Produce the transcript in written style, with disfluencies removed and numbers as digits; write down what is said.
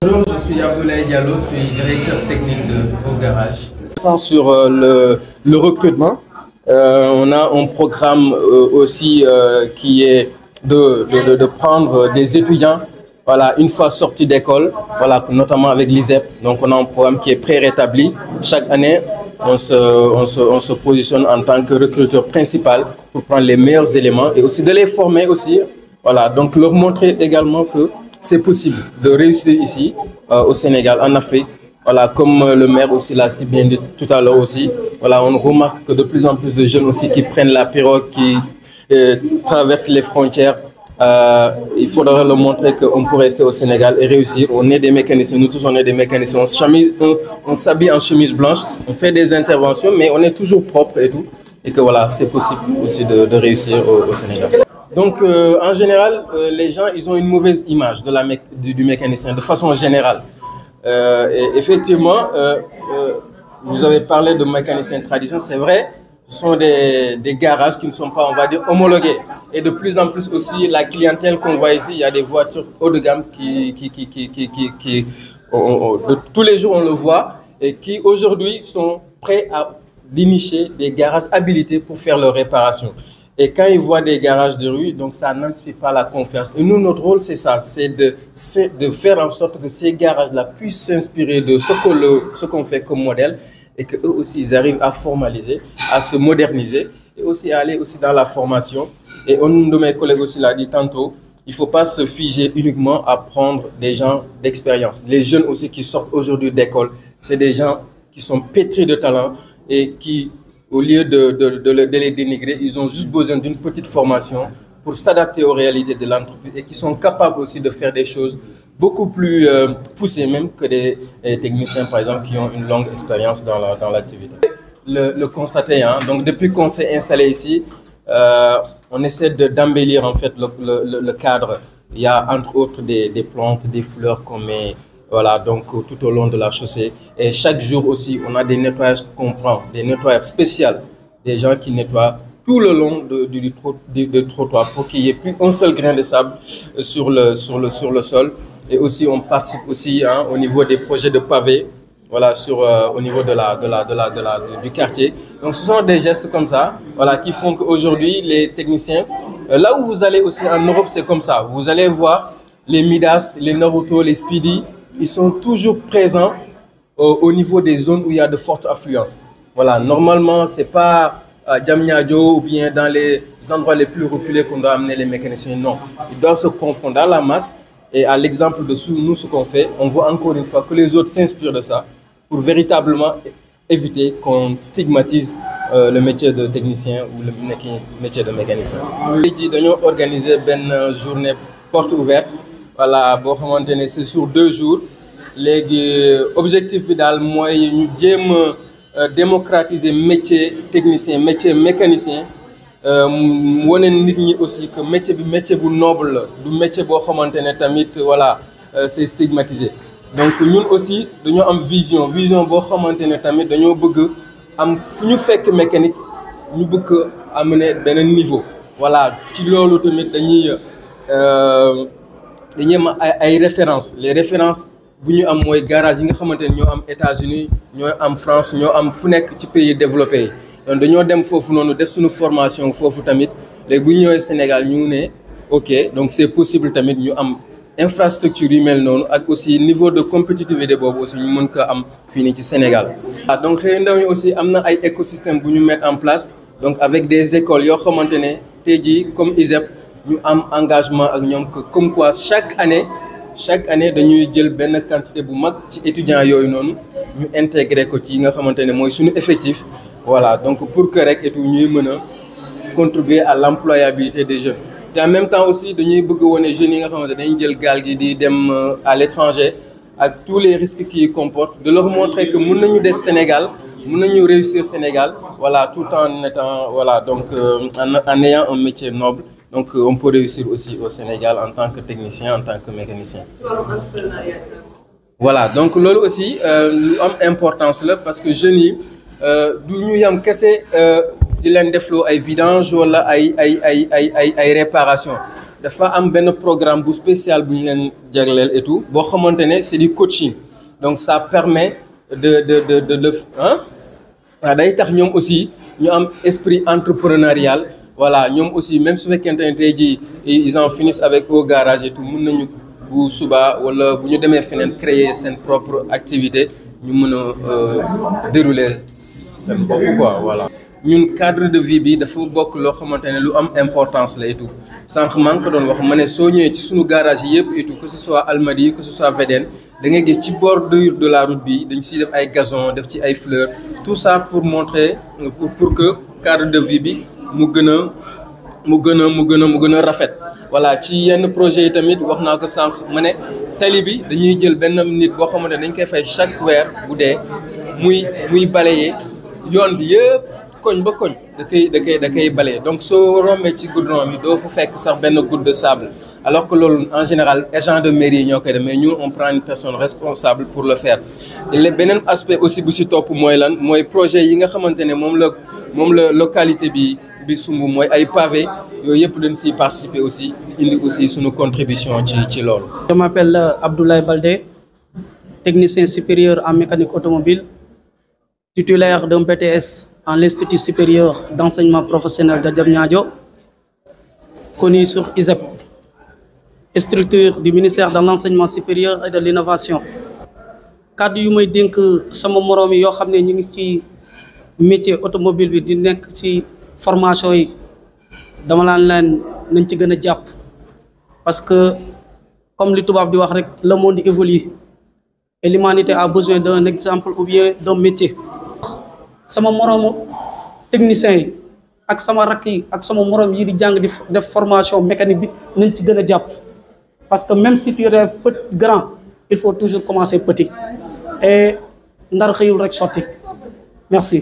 Bonjour, je suis Abdoulaye Diallo, je suis directeur technique de Au Garage. Sur le recrutement, on a un programme aussi qui est de prendre des étudiants, voilà, une fois sortis d'école, voilà, notamment avec l'ISEP. Donc on a un programme qui est pré-rétabli. Chaque année, on se positionne en tant que recruteur principal pour prendre les meilleurs éléments et aussi de les former aussi. Voilà, donc leur montrer également que c'est possible de réussir ici au Sénégal, en Afrique. Voilà, comme le maire aussi l'a si bien dit tout à l'heure aussi. Voilà, on remarque que de plus en plus de jeunes aussi qui prennent la pirogue, qui traversent les frontières. Il faudra leur montrer qu'on peut rester au Sénégal et réussir. On est des mécaniciens, nous tous on est des mécaniciens. On s'habille en chemise blanche, on fait des interventions, mais on est toujours propre et tout. Et que voilà, c'est possible aussi de réussir au Sénégal. Donc, en général, les gens, ils ont une mauvaise image du mécanicien, de façon générale. Et effectivement, vous avez parlé de mécaniciens traditionnels, c'est vrai, ce sont des garages qui ne sont pas, on va dire, homologués. Et de plus en plus aussi, la clientèle qu'on voit ici, il y a des voitures haut de gamme tous les jours on le voit, et qui aujourd'hui sont prêts à dénicher des garages habilités pour faire leurs réparations. Et quand ils voient des garages de rue, donc ça n'inspire pas la confiance. Et nous, notre rôle, c'est ça, c'est de faire en sorte que ces garages-là puissent s'inspirer de ce qu'on fait comme modèle et qu'eux aussi, ils arrivent à formaliser, à se moderniser et aussi à aller aussi dans la formation. Et un de mes collègues aussi l'a dit tantôt, il ne faut pas se figer uniquement à prendre des gens d'expérience. Les jeunes aussi qui sortent aujourd'hui d'école, c'est des gens qui sont pétris de talent et qui, au lieu de les dénigrer, ils ont juste besoin d'une petite formation pour s'adapter aux réalités de l'entreprise et qui sont capables aussi de faire des choses beaucoup plus poussées même que des techniciens, par exemple, qui ont une longue expérience dans l'activité. Le constater, hein, donc depuis qu'on s'est installé ici, on essaie d'embellir en fait le cadre. Il y a entre autres des plantes, des fleurs qu'on met. Voilà, donc tout au long de la chaussée. Et chaque jour aussi, on a des nettoyages qu'on prend, des nettoyages spéciaux, des gens qui nettoient tout le long du trottoir pour qu'il n'y ait plus un seul grain de sable sur le sol. Et aussi, on participe aussi hein, au niveau des projets de pavés, voilà, au niveau du quartier. Donc, ce sont des gestes comme ça, voilà, qui font qu'aujourd'hui, les techniciens, là où vous allez aussi en Europe, c'est comme ça. Vous allez voir les Midas, les Naruto, les Speedy. Ils sont toujours présents au niveau des zones où il y a de fortes affluences. Voilà, normalement, ce n'est pas à Diamniadio ou bien dans les endroits les plus reculés qu'on doit amener les mécaniciens. Non, ils doivent se confondre dans la masse. Et à l'exemple de nous, ce qu'on fait, on voit encore une fois que les autres s'inspirent de ça pour véritablement éviter qu'on stigmatise le métier de technicien ou le métier de mécanicien. Nous avons organisé une journée porte ouverte. Voilà, c'est sur 2 jours. L'objectif est de démocratiser le métier technicien, le métier mécanicien. Wane nit ñi aussi que métier bu noble du métier boo xamante ne tamit voilà c'est stigmatisé. Donc ñun aussi dañoo am vision boo xamante ne tamit dañoo bëgg am fu ñu fekk mécanique ñu bëgg amener beneen niveau. Voilà ci loolu tamit dañuy am ay références. Les références bu ñu am mooy garage yi nga xamante ne ñoo am États-Unis ñoo am France ñoo am fu nekk ci pays développés yi. Donc dañoo dem foofu noonu def suñu formation foofu tamit léegi bu ñu ñëwee Sénégal ñu ne ok donc c'est possible tamit ñu am infrastructure yu mel noonu ak aussi niveau de compétitivité boobu aussi ñu mën ko am fii nii ci Sénégal. Donc xëy ndaw ñi aussi am na ay écosystème bu ñu mettre en place donc avec des écoles yoo xamante ne tey jii comme ISEP ñu am engagement ak ñoom que comme quoi chaque année dañuy jël benn quantité bu mag ci étudiants yooyu noonu ñu intégrer ko ci nga xamante ne mooy suñu effectif. Voilà, donc pour que rek et tout ñuy mëna contribuer à l'employabilité des jeunes. Et en même temps aussi dañuy bëgg woné jeunes yi nga xamante dañuy jël gaal gi di dem à l'étranger avec tous les risques qu'ils comportent, de leur montrer que mën nañu des Sénégal, mën nañu réussir Sénégal, voilà, tout en étant voilà donc en ayant un métier noble. Donc on peut réussir aussi au Sénégal en tant que technicien, en tant que mécanicien. Voilà, donc lolu aussi lu am importance là parce que jeunes yi du ñu yam kese di leen defloo ay vidange wala ay réparation dafa am benn programme bu spécial bu ñu leen jagleel et tout boo xamante ne c'est du coaching donc ça permet de waaw day tax ñoom aussi ñu am esprit entrepreneurial voilà ñoom aussi même su fekkente ne tey jii ils en finissent avec au garage et tout mun nañu bu suba wala bu ñu demee feneen créer seen propre activité ñu mën a dérouler seen bopp quoi voilà. ñun cadre de vie bi dafa bokk loo xamante ne lu am importance la et tout sànq maa ngi ko doon wax ma ne soo ñëwee ci suñu garage yi yëpp et tout que ce soit Almadies que ce soit Védène da ngay gis ci bordure de la route bi dañ siy def ay gazon def ci ay fleurs tout ça pour montrer pour que cadre de vie bi mu gën a rafet. voilà ci yenn projet yi tamit wax naa ko sànq ma ne tali bi dañuy jël benn nit boo xamante ne dañ koy fay chaque weer bu dee muy balayer yoon bi yëpp. koñ ba koñ da koy balayer donc soo rombee ci goudron bi doo fa fekk sax benn goutte de sable alors que loolu en général agent de mairie yi ñoo koy def mais ñun on prend une personne responsable pour le faire te beneen aspect aussi bu si topp mooy lan mooy projet yi nga xamante ne moom la localité bi sumb mooy ay pavé yooyu yëpp dañ siy participer aussi indi aussi suñu contribution ci loolu. Je m'appelle Abdoulaye Baldé, technicien supérieur en mécanique automobile, titulaire d'un BTS en l'Institut supérieur d'enseignement professionnel de Diamniadio, connu sur ISEP, structure du ministère de l'enseignement supérieur et de l'innovation. Cadre yu may dénk sama moroom yi yoo xam ne ñu ngi ci métier automobile bi di nekk ci formation yi dama laan nañ ci gën a jàpp parce que comme li tubaab di wax rek le monde évolue et l'humanité a besoin d'un exemple ou bien d'un métier. sama moroomu technicien yi ak sama rakk yi ak sama moroom yi di jàng di def formation mécanique bi nañ ci gën a jàpp parce que même si tu rêves grand il faut toujours commencer petit et ndar xëyul rek sotti merci.